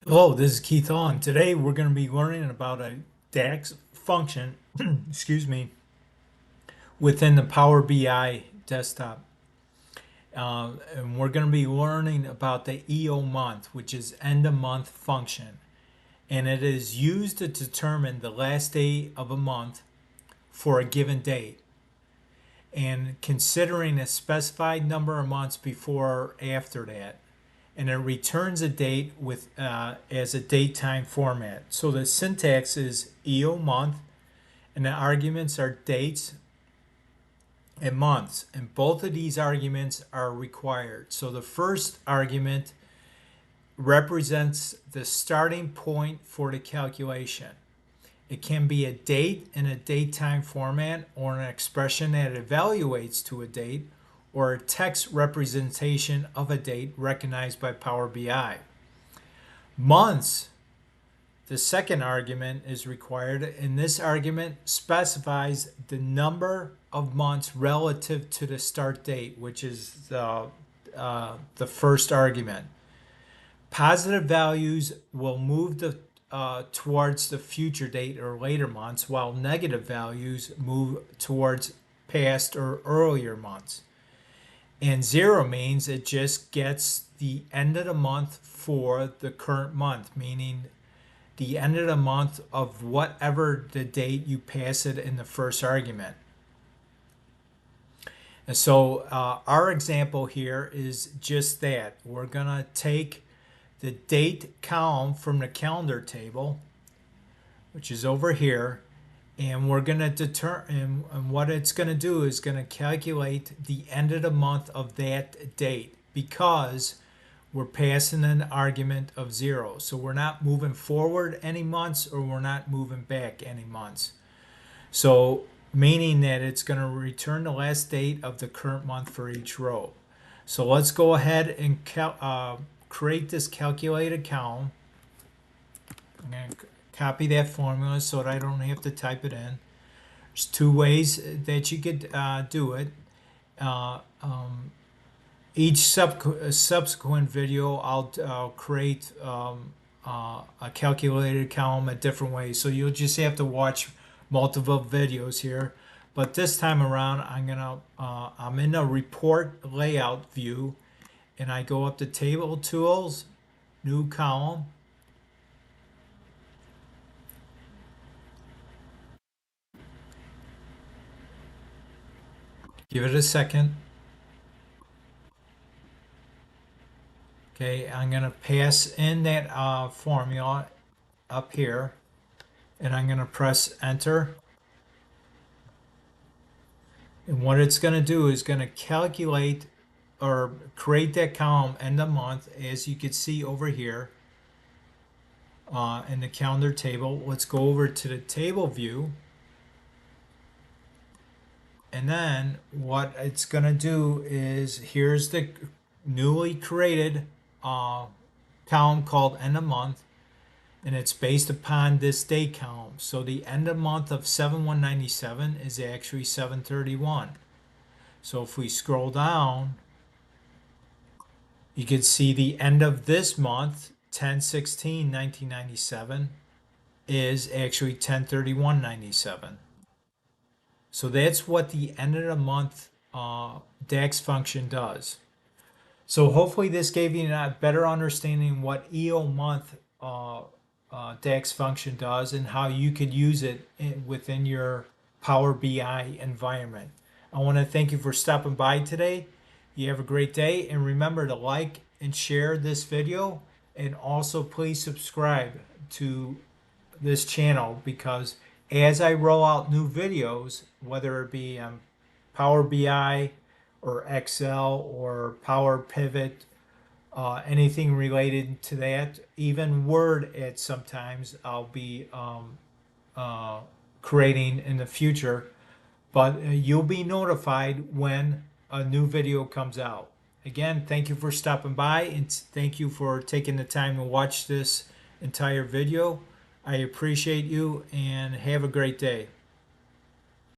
Hello, this is Keith On. Today we're going to be learning about a DAX function, excuse me, within the Power BI desktop. And we're going to be learning about the EOMONTH, which is end of month function. And it is used to determine the last day of a month for a given date. And considering a specified number of months before or after that, and it returns a date with as a date-time format. So the syntax is EOMONTH, and the arguments are dates and months, and both of these arguments are required. So the first argument represents the starting point for the calculation. It can be a date in a date-time format, or an expression that evaluates to a date, or a text representation of a date recognized by Power BI. Months, the second argument, is required, and this argument specifies the number of months relative to the start date, which is the first argument. Positive values will move towards the future date or later months, while negative values move towards past or earlier months. And zero means it just gets the end of the month for the current month, meaning the end of the month of whatever the date you pass it in the first argument. And so our example here is just that. We're going to take the date column from the calendar table, which is over here, and we're going to determine, and what it's going to do is going to calculate the end of the month of that date, because we're passing an argument of 0. So we're not moving forward any months, or we're not moving back any months. So meaning that it's going to return the last date of the current month for each row. So let's go ahead and create this calculated column. I'm going to copy that formula so that I don't have to type it in. There's two ways that you could do it. Each subsequent video, I'll create a calculated column a different way. So you'll just have to watch multiple videos here. But this time around, I'm in a report layout view, and I go up to Table Tools, New Column. Give it a second. Okay, I'm going to pass in that formula up here, and I'm going to press Enter. And what it's going to do is going to calculate or create that column end of month, as you can see over here in the calendar table. Let's go over to the table view. And then what it's going to do is, here's the newly created column called end of month, and it's based upon this date column. So the end of month of 7/1/97 is actually 7/31. So if we scroll down, you can see the end of this month, 10/16/1997, is actually 10/31/97. So that's what the end of the month DAX function does. So hopefully this gave you a better understanding what EOMONTH DAX function does, and how you could use it within your Power BI environment. I want to thank you for stopping by today. You have a great day, and remember to like and share this video, and also please subscribe to this channel, because as I roll out new videos, whether it be Power BI or Excel or Power Pivot, anything related to that, even Word at sometimes I'll be creating in the future, but you'll be notified when a new video comes out. Again, thank you for stopping by, and thank you for taking the time to watch this entire video. I appreciate you, and have a great day.